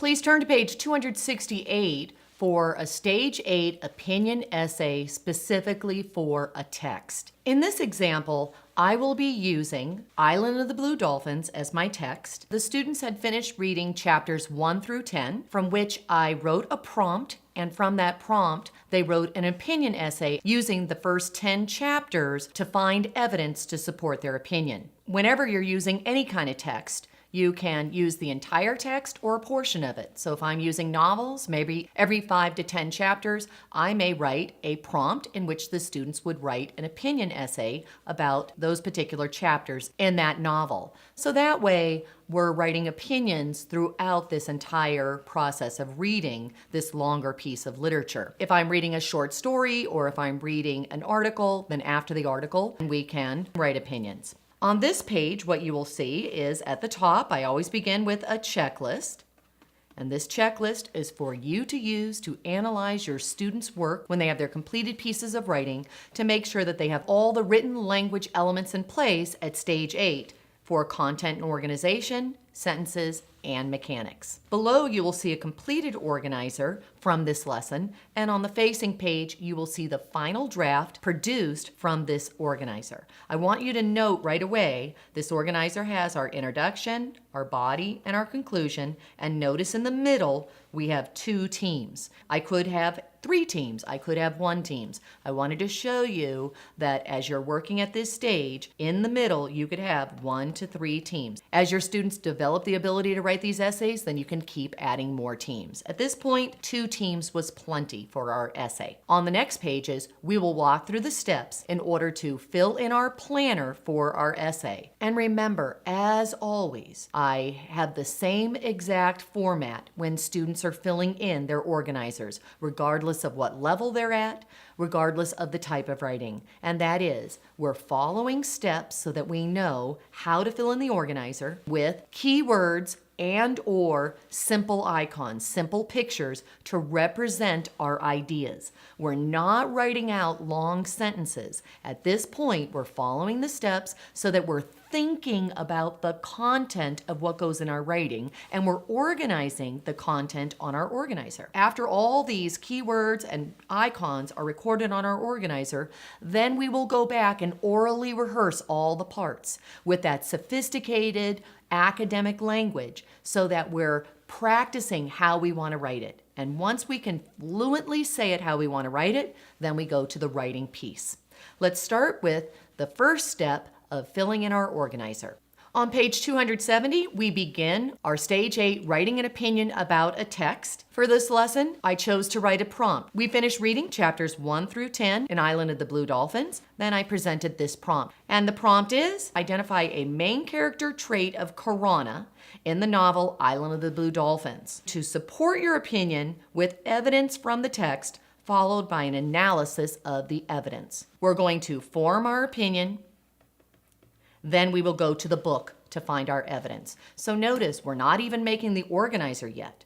Please turn to page 268 for a Stage 8 opinion essay specifically for a text. In this example, I will be using Island of the Blue Dolphins as my text. The students had finished reading chapters 1 through 10, from which I wrote a prompt, and from that prompt, they wrote an opinion essay using the first 10 chapters to find evidence to support their opinion. Whenever you're using any kind of text, you can use the entire text or a portion of it. So if I'm using novels, maybe every 5 to 10 chapters, I may write a prompt in which the students would write an opinion essay about those particular chapters in that novel. So that way, we're writing opinions throughout this entire process of reading this longer piece of literature. If I'm reading a short story or if I'm reading an article, then after the article, we can write opinions. On this page, what you will see is at the top, I always begin with a checklist. And this checklist is for you to use to analyze your students' work when they have their completed pieces of writing to make sure that they have all the written language elements in place at Stage 8 for content and organization, sentences, and mechanics. Below, you will see a completed organizer from this lesson, and on the facing page, you will see the final draft produced from this organizer. I want you to note right away, this organizer has our introduction, our body, and our conclusion, and notice in the middle, we have 2 teams. I could have 3 teams. I could have 1 team. I wanted to show you that as you're working at this stage, in the middle, you could have 1 to 3 teams. As your students develop the ability to write these essays, then you can keep adding more teams. At this point, 2 teams was plenty for our essay. On the next pages, we will walk through the steps in order to fill in our planner for our essay. And remember, as always, I have the same exact format when students are filling in their organizers, regardless of what level they're at, regardless of the type of writing. And that is, we're following steps so that we know how to fill in the organizer with keywords and or simple icons, simple pictures to represent our ideas. We're not writing out long sentences. At this point, we're following the steps so that we're thinking about the content of what goes in our writing, and we're organizing the content on our organizer. After all these keywords and icons are recorded on our organizer, then we will go back and orally rehearse all the parts with that sophisticated academic language so that we're practicing how we want to write it. And once we can fluently say it how we want to write it, then we go to the writing piece. Let's start with the first step of filling in our organizer. On page 270, we begin our Stage 8 writing an opinion about a text. For this lesson, I chose to write a prompt. We finished reading chapters 1 through 10 in Island of the Blue Dolphins. Then I presented this prompt. And the prompt is, identify a main character trait of Karana in the novel Island of the Blue Dolphins. To support your opinion with evidence from the text, followed by an analysis of the evidence. We're going to form our opinion, then we will go to the book to find our evidence. So notice, we're not even making the organizer yet.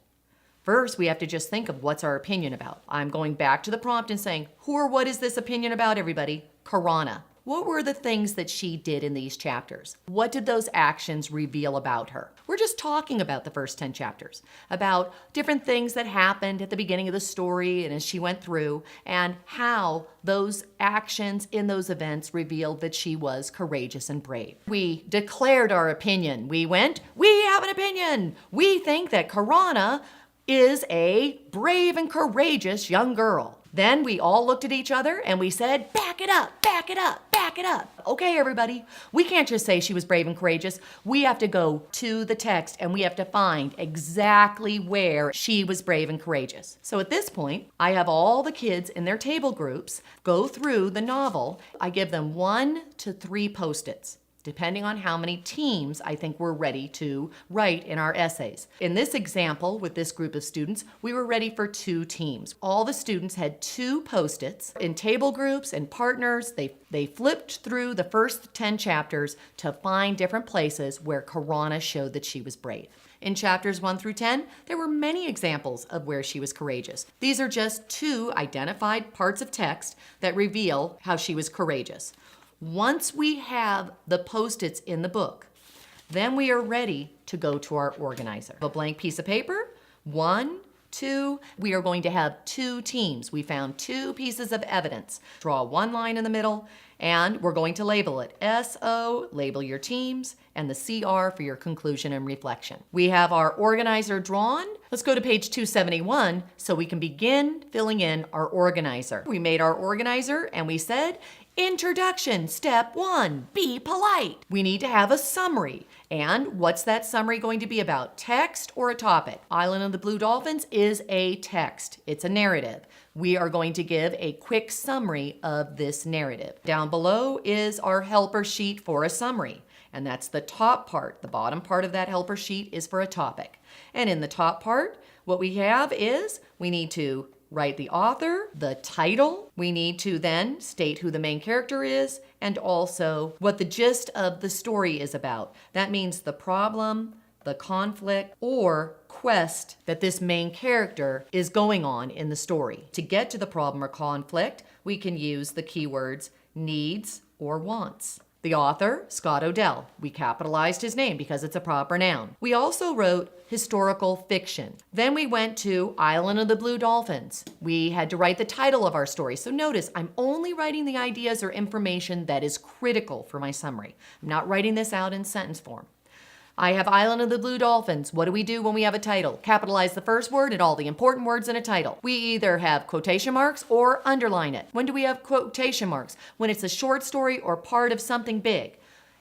First, we have to just think of what's our opinion about. I'm going back to the prompt and saying, who or what is this opinion about, everybody? Karana. What were the things that she did in these chapters? What did those actions reveal about her? We're just talking about the first 10 chapters, about different things that happened at the beginning of the story and as she went through, and how those actions in those events revealed that she was courageous and brave. We declared our opinion. We went, we have an opinion. We think that Karana is a brave and courageous young girl. Then we all looked at each other and we said, back it up, back it up, back it up. Okay, everybody, we can't just say she was brave and courageous. We have to go to the text and we have to find exactly where she was brave and courageous. So at this point, I have all the kids in their table groups go through the novel. I give them 1 to 3 Post-its, depending on how many teams I think we're ready to write in our essays. In this example, with this group of students, we were ready for 2 teams. All the students had 2 Post-its in table groups and partners. They flipped through the first 10 chapters to find different places where Karana showed that she was brave. In chapters 1 through 10, there were many examples of where she was courageous. These are just 2 identified parts of text that reveal how she was courageous. Once we have the Post-its in the book, then we are ready to go to our organizer. A blank piece of paper, 1, 2. We are going to have 2 teams. We found 2 pieces of evidence. Draw 1 line in the middle, and we're going to label it SO, label your teams, and the CR for your conclusion and reflection. We have our organizer drawn. Let's go to page 271 so we can begin filling in our organizer. We made our organizer and we said, introduction, step 1, be polite. We need to have a summary. And what's that summary going to be about? Text or a topic? Island of the Blue Dolphins is a text. It's a narrative. We are going to give a quick summary of this narrative. Down below is our helper sheet for a summary. And that's the top part. The bottom part of that helper sheet is for a topic. And in the top part, what we have is we need to write the author, the title. We need to then state who the main character is and also what the gist of the story is about. That means the problem, the conflict, or quest that this main character is going on in the story. To get to the problem or conflict, we can use the keywords needs or wants. The author, Scott Odell. We capitalized his name because it's a proper noun. We also wrote historical fiction. Then we went to Island of the Blue Dolphins. We had to write the title of our story. So notice, I'm only writing the ideas or information that is critical for my summary. I'm not writing this out in sentence form. I have Island of the Blue Dolphins. What do we do when we have a title? Capitalize the first word and all the important words in a title. We either have quotation marks or underline it. When do we have quotation marks? When it's a short story or part of something big.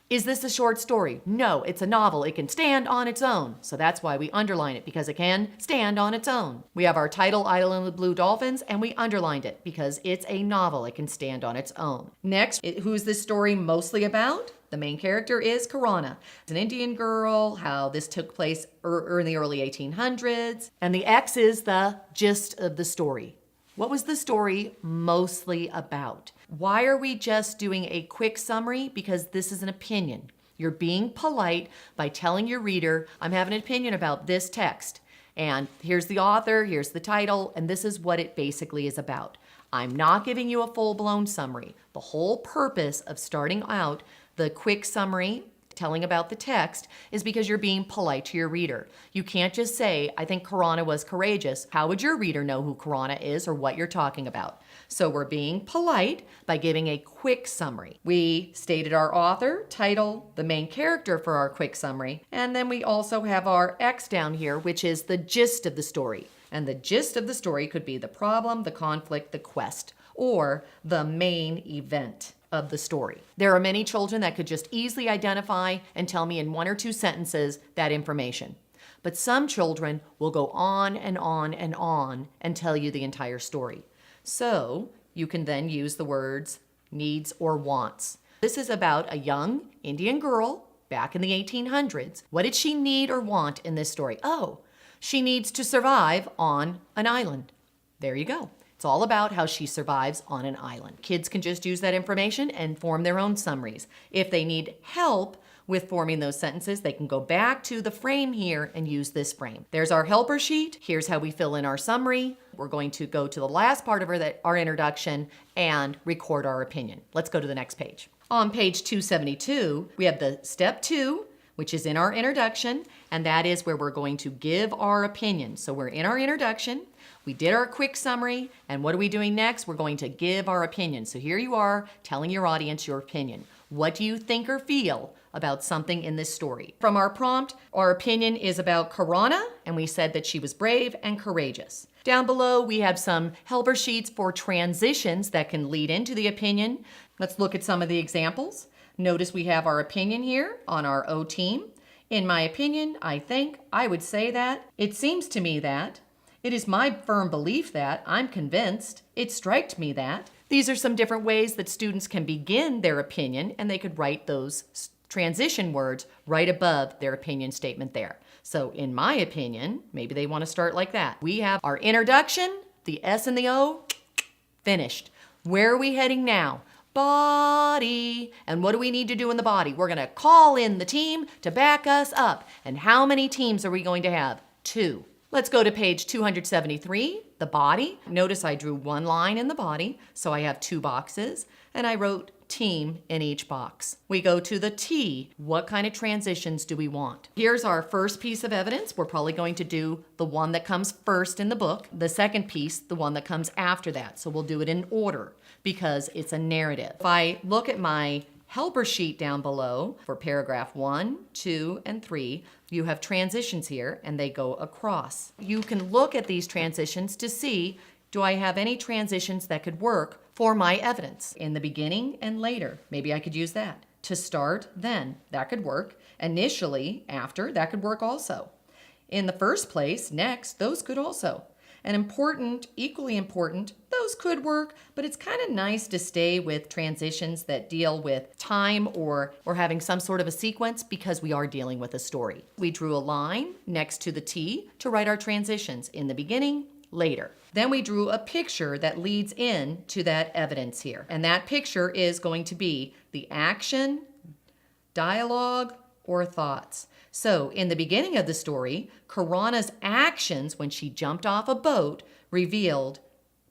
Is this a short story? No, it's a novel. It can stand on its own. So that's why we underline it, because it can stand on its own. We have our title, Island of the Blue Dolphins, and we underlined it because it's a novel. It can stand on its own. Next, who's this story mostly about? The main character is Karana. It's an Indian girl, how this took place in the early 1800s. And the X is the gist of the story. What was the story mostly about? Why are we just doing a quick summary? Because this is an opinion. You're being polite by telling your reader, I'm having an opinion about this text. And here's the author, here's the title, and this is what it basically is about. I'm not giving you a full-blown summary. The whole purpose of starting out the quick summary, telling about the text, is because you're being polite to your reader. You can't just say, I think Karana was courageous. How would your reader know who Karana is or what you're talking about? So we're being polite by giving a quick summary. We stated our author, title, the main character for our quick summary, and then we also have our X down here, which is the gist of the story. And the gist of the story could be the problem, the conflict, the quest, or the main event of the story. There are many children that could just easily identify and tell me in 1 or 2 sentences that information. But some children will go on and on and on and tell you the entire story. So you can then use the words needs or wants. This is about a young Indian girl back in the 1800s. What did she need or want in this story? Oh, she needs to survive on an island. There you go. It's all about how she survives on an island. Kids can just use that information and form their own summaries. If they need help with forming those sentences, they can go back to the frame here and use this frame. There's our helper sheet. Here's how we fill in our summary. We're going to go to the last part of our introduction and record our opinion. Let's go to the next page. On page 272, we have the step 2, which is in our introduction, and that is where we're going to give our opinion. So we're in our introduction. We did our quick summary, and what are we doing next? We're going to give our opinion. So here you are telling your audience your opinion. What do you think or feel about something in this story? From our prompt, our opinion is about Karana, and we said that she was brave and courageous. Down below, we have some helper sheets for transitions that can lead into the opinion. Let's look at some of the examples. Notice we have our opinion here on our O team. In my opinion, I think, I would say that, it seems to me that, it is my firm belief that, I'm convinced, it striked me that. These are some different ways that students can begin their opinion, and they could write those transition words right above their opinion statement there. So in my opinion, maybe they want to start like that. We have our introduction, the S and the O, finished. Where are we heading now? Body. And what do we need to do in the body? We're going to call in the team to back us up. And how many teams are we going to have? 2. Let's go to page 273, the body. Notice I drew 1 line in the body, so I have 2 boxes, and I wrote team in each box. We go to the T. What kind of transitions do we want? Here's our first piece of evidence. We're probably going to do the one that comes first in the book. The second piece, the one that comes after that. So we'll do it in order because it's a narrative. If I look at my helper sheet down below for paragraph 1, 2, and 3, you have transitions here and they go across. You can look at these transitions to see, do I have any transitions that could work for my evidence? In the beginning and later, maybe I could use that. To start, then, that could work. Initially, after, that could work also. In the first place, next, those could also. And important, equally important, those could work, but it's kind of nice to stay with transitions that deal with time or having some sort of a sequence because we are dealing with a story. We drew a line next to the T to write our transitions in the beginning, later. Then we drew a picture that leads in to that evidence here. And that picture is going to be the action, dialogue, or thoughts. So in the beginning of the story, Karana's actions when she jumped off a boat revealed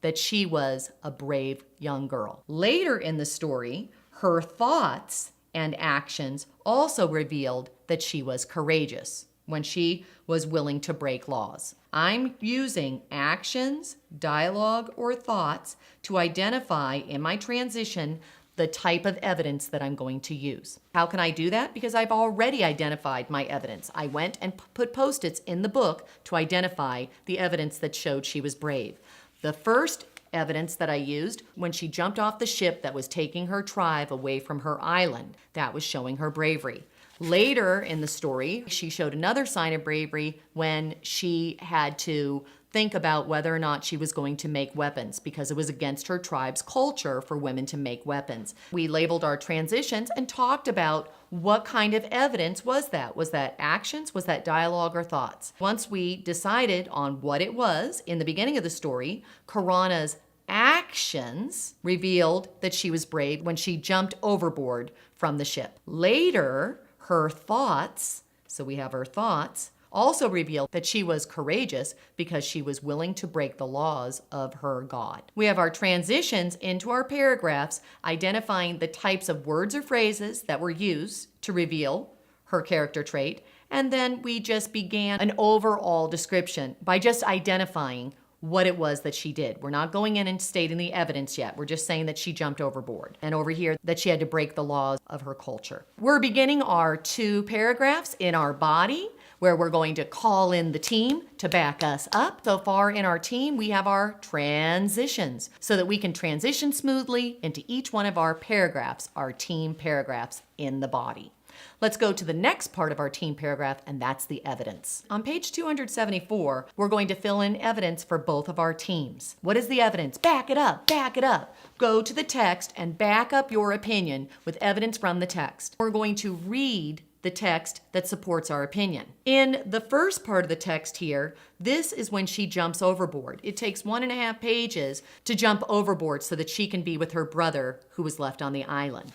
that she was a brave young girl. Later in the story, her thoughts and actions also revealed that she was courageous when she was willing to break laws. I'm using actions, dialogue, or thoughts to identify in my transition the type of evidence that I'm going to use. How can I do that? Because I've already identified my evidence. I went and put Post-its in the book to identify the evidence that showed she was brave. The first evidence that I used when she jumped off the ship that was taking her tribe away from her island, that was showing her bravery. Later in the story, she showed another sign of bravery when she had to think about whether or not she was going to make weapons because it was against her tribe's culture for women to make weapons. We labeled our transitions and talked about what kind of evidence was that. Was that actions? Was that dialogue or thoughts? Once we decided on what it was, in the beginning of the story, Karana's actions revealed that she was brave when she jumped overboard from the ship. Later, her thoughts, so we have her thoughts, also revealed that she was courageous because she was willing to break the laws of her God. We have our transitions into our paragraphs, identifying the types of words or phrases that were used to reveal her character trait, and then we just began an overall description by just identifying what it was that she did. We're not going in and stating the evidence yet. We're just saying that she jumped overboard. And over here, that she had to break the laws of her culture. We're beginning our 2 paragraphs in our body, where we're going to call in the team to back us up. So far in our team, we have our transitions so that we can transition smoothly into each one of our paragraphs, our team paragraphs in the body. Let's go to the next part of our team paragraph, and that's the evidence. On page 274, we're going to fill in evidence for both of our teams. What is the evidence? Back it up, back it up. Go to the text and back up your opinion with evidence from the text. We're going to read the text that supports our opinion. In the first part of the text here, this is when she jumps overboard. It takes 1.5 pages to jump overboard so that she can be with her brother who was left on the island.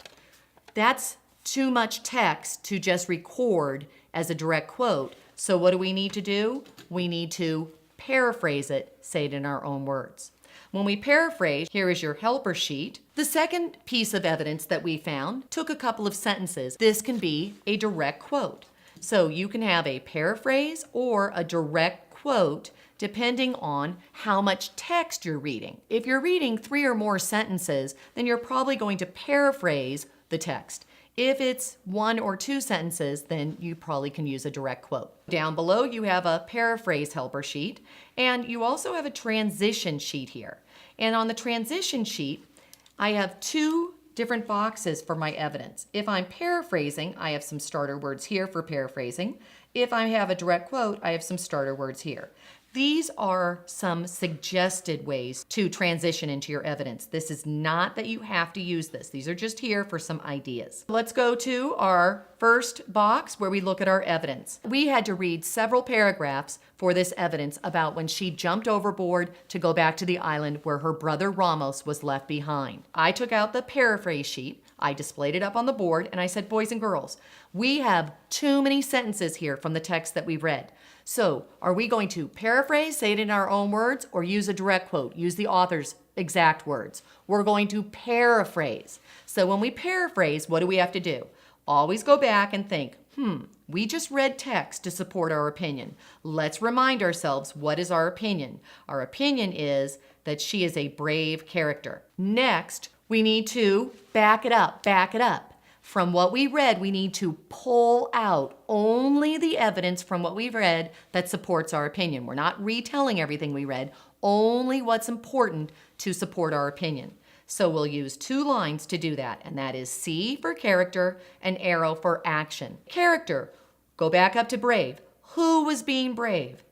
That's too much text to just record as a direct quote. So what do we need to do? We need to paraphrase it, say it in our own words. When we paraphrase, here is your helper sheet. The second piece of evidence that we found took a couple of sentences. This can be a direct quote. So you can have a paraphrase or a direct quote depending on how much text you're reading. If you're reading 3 or more sentences, then you're probably going to paraphrase the text. If it's 1 or 2 sentences, then you probably can use a direct quote. Down below, you have a paraphrase helper sheet, and you also have a transition sheet here. And on the transition sheet, I have 2 different boxes for my evidence. If I'm paraphrasing, I have some starter words here for paraphrasing. If I have a direct quote, I have some starter words here. These are some suggested ways to transition into your evidence. This is not that you have to use this. These are just here for some ideas. Let's go to our first box where we look at our evidence. We had to read several paragraphs for this evidence about when she jumped overboard to go back to the island where her brother Ramos was left behind. I took out the paraphrase sheet, I displayed it up on the board, and I said, boys and girls, we have too many sentences here from the text that we've read. So are we going to paraphrase, say it in our own words, or use a direct quote, use the author's exact words. We're going to paraphrase. So when we paraphrase, what do we have to do? Always go back and think, we just read text to support our opinion. Let's remind ourselves, what is our opinion? Our opinion is that she is a brave character. Next, we need to back it up. From what we read, we need to pull out only the evidence from what we've read that supports our opinion. We're not retelling everything we read, only what's important to support our opinion. So we'll use 2 lines to do that, and that is C for character and arrow for action. Character, go back up to brave. Who was being brave?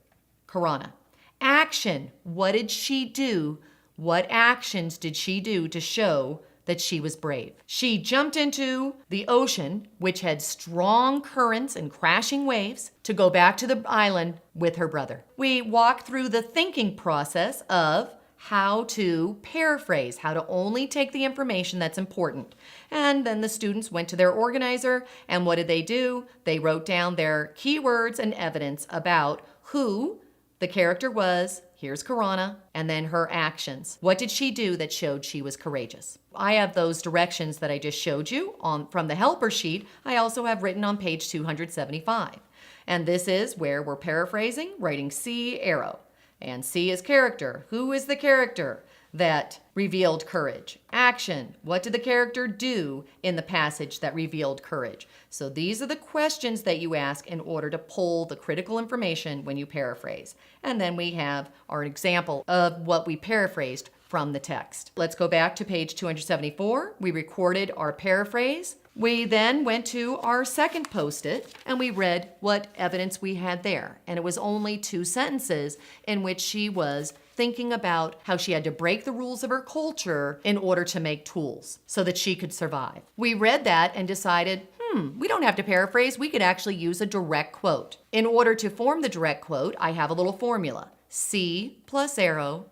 Karana. Action, what did she do? What actions did she do to show that she was brave? She jumped into the ocean, which had strong currents and crashing waves, to go back to the island with her brother. We walk through the thinking process of how to paraphrase, how to only take the information that's important. And then the students went to their organizer, and what did they do? They wrote down their keywords and evidence about who the character was. Here's Karana, and then her actions. What did she do that showed she was courageous? I have those directions that I just showed you from the helper sheet. I also have written on page 275. And this is where we're paraphrasing, writing C, arrow. And C is character. Who is the character that revealed courage? Action. What did the character do in the passage that revealed courage? So these are the questions that you ask in order to pull the critical information when you paraphrase. And then we have our example of what we paraphrased from the text. Let's go back to page 274. We recorded our paraphrase. We then went to our second post-it and we read what evidence we had there. And it was only 2 sentences in which she was thinking about how she had to break the rules of her culture in order to make tools so that she could survive. We read that and decided, we don't have to paraphrase. We could actually use a direct quote. In order to form the direct quote, I have a little formula. C plus arrow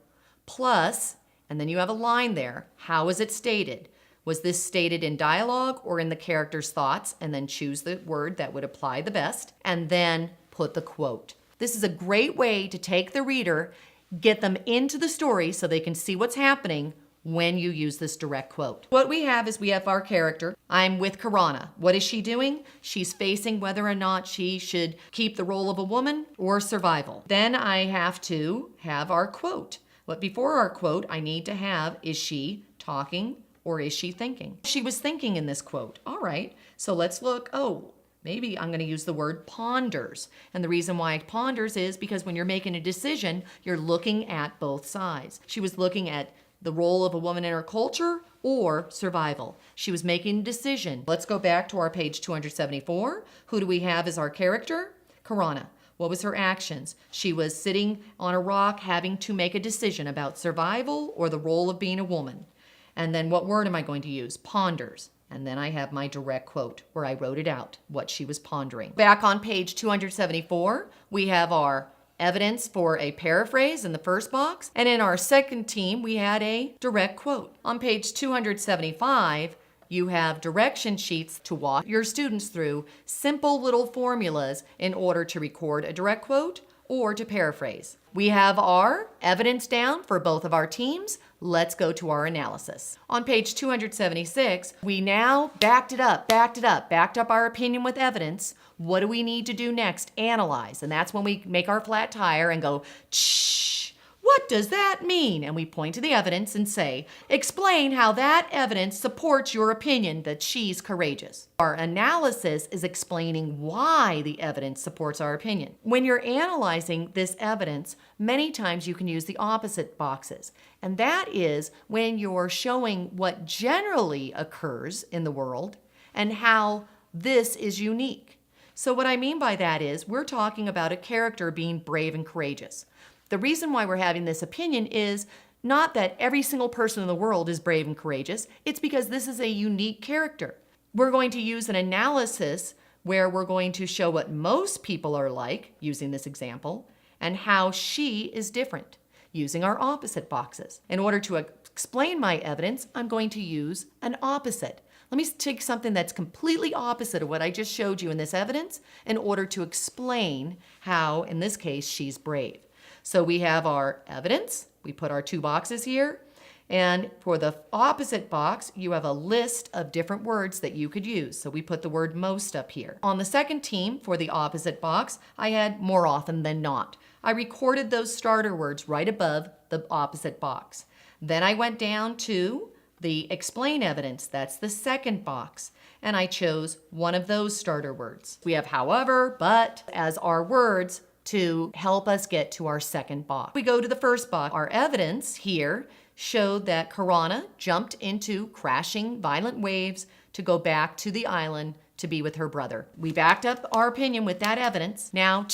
plus, and then you have a line there. How is it stated? Was this stated in dialogue or in the character's thoughts? And then choose the word that would apply the best, and then put the quote. This is a great way to take the reader, get them into the story so they can see what's happening when you use this direct quote. What we have is we have our character. I'm with Karana. What is she doing? She's facing whether or not she should keep the role of a woman or survival. Then I have to have our quote. But before our quote, I need to have, is she talking or is she thinking? She was thinking in this quote. All right, so let's look. Maybe I'm going to use the word ponders. And the reason why it ponders is because when you're making a decision, you're looking at both sides. She was looking at the role of a woman in her culture or survival. She was making a decision. Let's go back to our page 274. Who do we have as our character? Karana. What was her actions? She was sitting on a rock having to make a decision about survival or the role of being a woman. And then what word am I going to use? Ponders. And then I have my direct quote where I wrote it out, what she was pondering. Back on page 274, we have our evidence for a paraphrase in the first box. And in our second team, we had a direct quote. On page 275, you have direction sheets to walk your students through simple little formulas in order to record a direct quote or to paraphrase. We have our evidence down for both of our teams. Let's go to our analysis. On page 276, we now backed up our opinion with evidence. What do we need to do next? Analyze. And that's when we make our flat tire and go, shh, what does that mean? And we point to the evidence and say, explain how that evidence supports your opinion that she's courageous. Our analysis is explaining why the evidence supports our opinion. When you're analyzing this evidence, many times you can use the opposite boxes. And that is when you're showing what generally occurs in the world and how this is unique. So what I mean by that is we're talking about a character being brave and courageous. The reason why we're having this opinion is not that every single person in the world is brave and courageous. It's because this is a unique character. We're going to use an analysis where we're going to show what most people are like, using this example, and how she is different, using our opposite boxes. In order to explain my evidence, I'm going to use an opposite. Let me take something that's completely opposite of what I just showed you in this evidence in order to explain how, in this case, she's brave. So we have our evidence. We put our 2 boxes here. And for the opposite box, you have a list of different words that you could use. So we put the word most up here. On the second team, for the opposite box, I had more often than not. I recorded those starter words right above the opposite box. Then I went down to the explain evidence. That's the second box. And I chose one of those starter words. We have however, but as our words to help us get to our second box. We go to the first box. Our evidence here showed that Karana jumped into crashing violent waves to go back to the island to be with her brother. We backed up our opinion with that evidence. Now,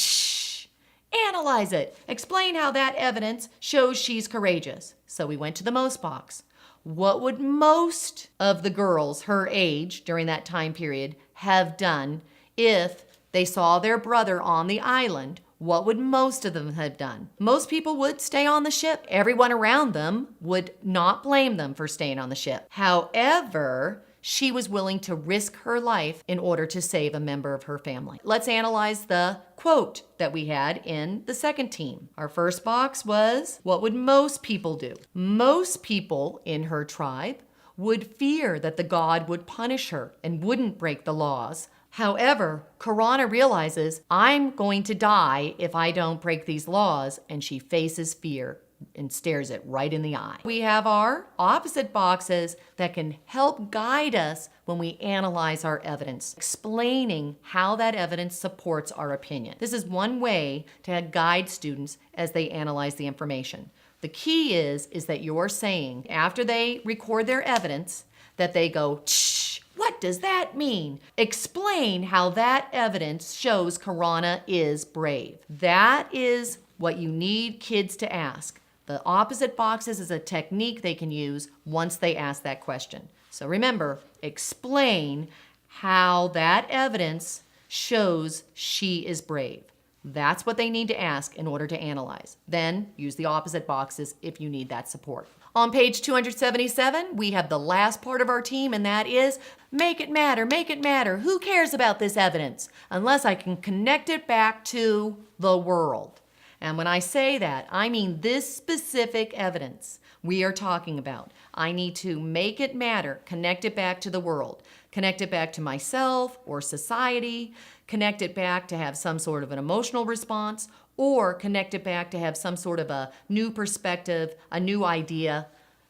analyze it. Explain how that evidence shows she's courageous. So we went to the most box. What would most of the girls her age during that time period have done if they saw their brother on the island? What would most of them have done? Most people would stay on the ship. Everyone around them would not blame them for staying on the ship. However, she was willing to risk her life in order to save a member of her family. Let's analyze the quote that we had in the second team. Our first box was, what would most people do? Most people in her tribe would fear that the god would punish her and wouldn't break the laws. However, Karana realizes, I'm going to die if I don't break these laws, and she faces fear and stares it right in the eye. We have our opposite boxes that can help guide us when we analyze our evidence, explaining how that evidence supports our opinion. This is one way to guide students as they analyze the information. The key is that you're saying, after they record their evidence, that they go, shh, what does that mean? Explain how that evidence shows Karana is brave. That is what you need kids to ask. The opposite boxes is a technique they can use once they ask that question. So remember, explain how that evidence shows she is brave. That's what they need to ask in order to analyze. Then use the opposite boxes if you need that support. On page 277, we have the last part of our team, and that is make it matter, make it matter. Who cares about this evidence unless I can connect it back to the world? And when I say that, I mean this specific evidence we are talking about. I need to make it matter, connect it back to the world, connect it back to myself or society, connect it back to have some sort of an emotional response, or connect it back to have some sort of a new perspective, a new idea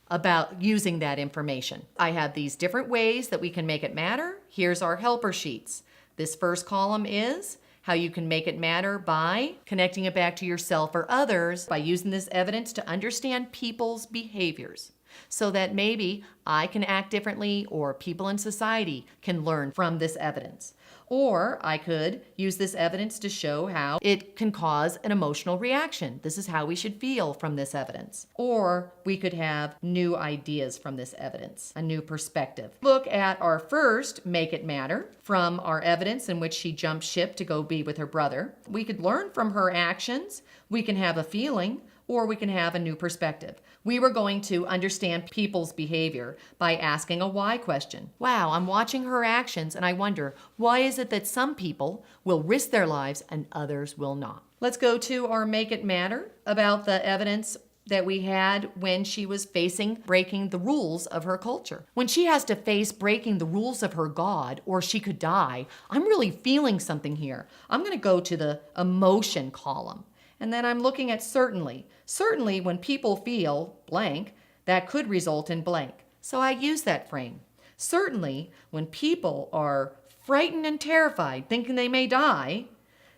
about using that information. I have these different ways that we can make it matter. Here's our helper sheets. This first column is how you can make it matter by connecting it back to yourself or others by using this evidence to understand people's behaviors so that maybe I can act differently or people in society can learn from this evidence. Or I could use this evidence to show how it can cause an emotional reaction. This is how we should feel from this evidence. Or we could have new ideas from this evidence, a new perspective. Look at our first Make It Matter from our evidence in which she jumped ship to go be with her brother. We could learn from her actions. We can have a feeling, or we can have a new perspective. We were going to understand people's behavior by asking a why question. Wow, I'm watching her actions and I wonder, why is it that some people will risk their lives and others will not? Let's go to our Make It Matter about the evidence that we had when she was facing breaking the rules of her culture. When she has to face breaking the rules of her God or she could die, I'm really feeling something here. I'm going to go to the emotion column. And then I'm looking at certainly. Certainly when people feel blank, that could result in blank. So I use that frame. Certainly when people are frightened and terrified, thinking they may die,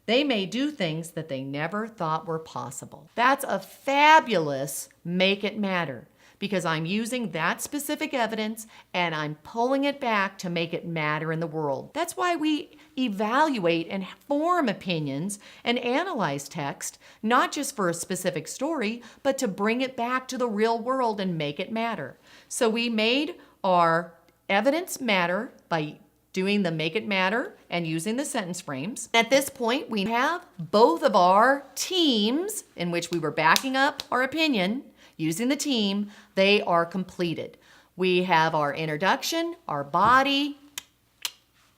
they may do things that they never thought were possible. That's a fabulous Make It Matter because I'm using that specific evidence and I'm pulling it back to make it matter in the world. That's why we evaluate and form opinions and analyze text, not just for a specific story, but to bring it back to the real world and make it matter. So we made our evidence matter by doing the Make It Matter and using the sentence frames. At this point, we have both of our teams in which we were backing up our opinion using the team. They are completed. We have our introduction, our body,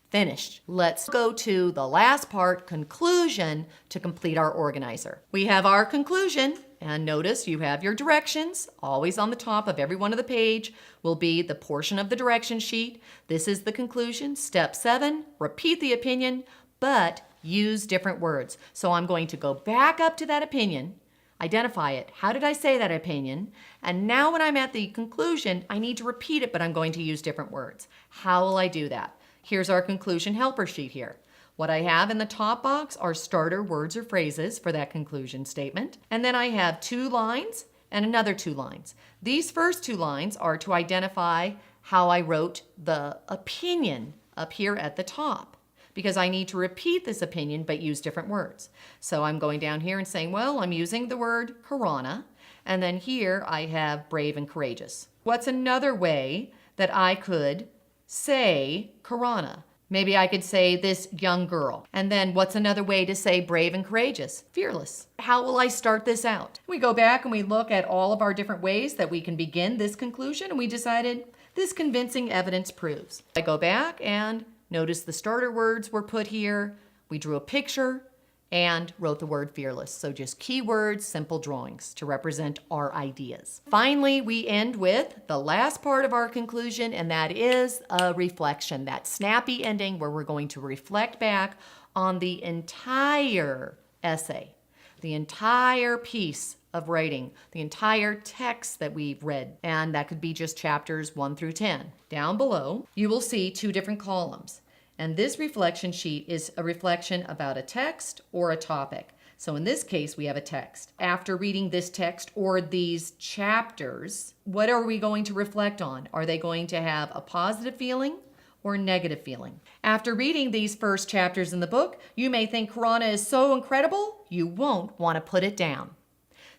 Finished. Let's go to the last part, conclusion, to complete our organizer. We have our conclusion, and notice you have your directions. Always on the top of every one of the page will be the portion of the direction sheet. This is the conclusion. Step 7, repeat the opinion, but use different words. So I'm going to go back up to that opinion, identify it. How did I say that opinion? And now when I'm at the conclusion, I need to repeat it, but I'm going to use different words. How will I do that? Here's our conclusion helper sheet here. What I have in the top box are starter words or phrases for that conclusion statement. And then I have 2 lines and another 2 lines. These first 2 lines are to identify how I wrote the opinion up here at the top, because I need to repeat this opinion but use different words. So I'm going down here and saying, well, I'm using the word Corona, and then here I have brave and courageous. What's another way that I could say Corona? Maybe I could say this young girl. And then what's another way to say brave and courageous? Fearless. How will I start this out? We go back and we look at all of our different ways that we can begin this conclusion, and we decided this convincing evidence proves. I go back and notice the starter words were put here. We drew a picture and wrote the word fearless. So just keywords, simple drawings to represent our ideas. Finally, we end with the last part of our conclusion, and that is a reflection, that snappy ending where we're going to reflect back on the entire essay, the entire piece of writing, the entire text that we've read, and that could be just chapters 1 through 10. Down below, you will see 2 different columns. And this reflection sheet is a reflection about a text or a topic. So in this case, we have a text. After reading this text or these chapters, what are we going to reflect on? Are they going to have a positive feeling or negative feeling? After reading these first chapters in the book, you may think Corona is so incredible, you won't want to put it down.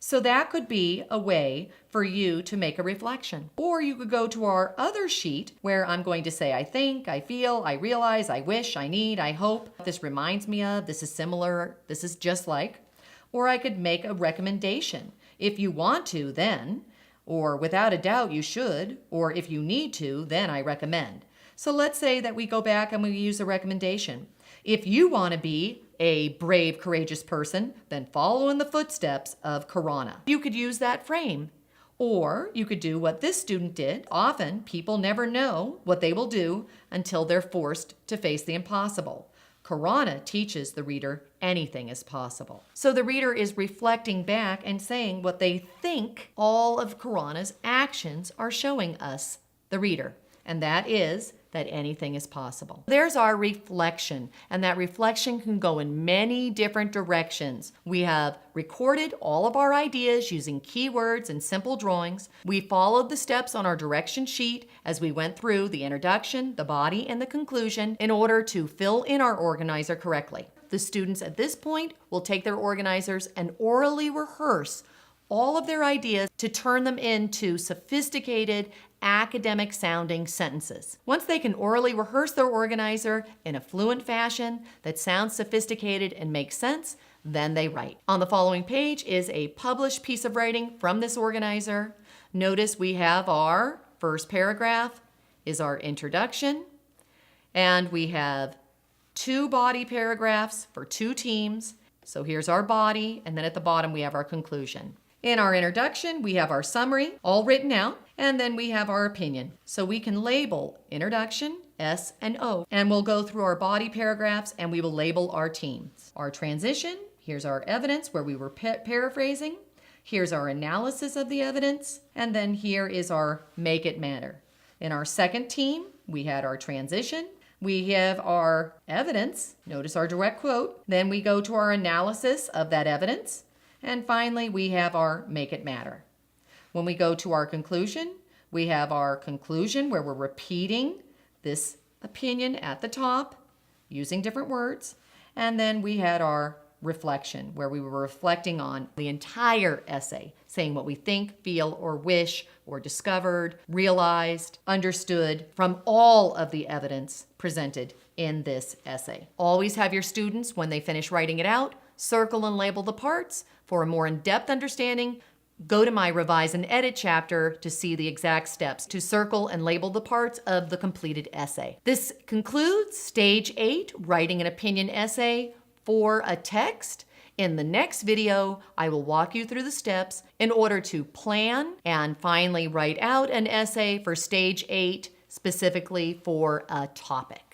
So that could be a way for you to make a reflection. Or you could go to our other sheet where I'm going to say, I think, I feel, I realize, I wish, I need, I hope. This reminds me of, this is similar, this is just like. Or I could make a recommendation. If you want to, then, or without a doubt you should, or if you need to, then I recommend. So let's say that we go back and we use a recommendation. If you want to be a brave, courageous person, then follow in the footsteps of Corona. You could use that frame. Or you could do what this student did. Often, people never know what they will do until they're forced to face the impossible. Corona teaches the reader anything is possible. So the reader is reflecting back and saying what they think all of Corona's actions are showing us, the reader. And that is that anything is possible. There's our reflection, and that reflection can go in many different directions. We have recorded all of our ideas using keywords and simple drawings. We followed the steps on our direction sheet as we went through the introduction, the body, and the conclusion in order to fill in our organizer correctly. The students at this point will take their organizers and orally rehearse all of their ideas to turn them into sophisticated, academic sounding sentences. Once they can orally rehearse their organizer in a fluent fashion that sounds sophisticated and makes sense, then they write. On the following page is a published piece of writing from this organizer. Notice we have our first paragraph is our introduction, and we have 2 body paragraphs for 2 teams. So here's our body, and then at the bottom we have our conclusion. In our introduction, we have our summary all written out, and then we have our opinion. So we can label introduction, S and O, and we'll go through our body paragraphs and we will label our teams. Our transition, here's our evidence where we were paraphrasing. Here's our analysis of the evidence, and then here is our make it matter. In our second team, we had our transition. We have our evidence, notice our direct quote. Then we go to our analysis of that evidence. And finally, we have our make it matter. When we go to our conclusion, we have our conclusion where we're repeating this opinion at the top using different words. And then we had our reflection where we were reflecting on the entire essay, saying what we think, feel, or wish, or discovered, realized, understood from all of the evidence presented in this essay. Always have your students, when they finish writing it out, circle and label the parts for a more in-depth understanding. Go to my Revise and Edit chapter to see the exact steps to circle and label the parts of the completed essay. This concludes Stage 8, Writing an Opinion Essay for a Text. In the next video, I will walk you through the steps in order to plan and finally write out an essay for Stage 8, specifically for a topic.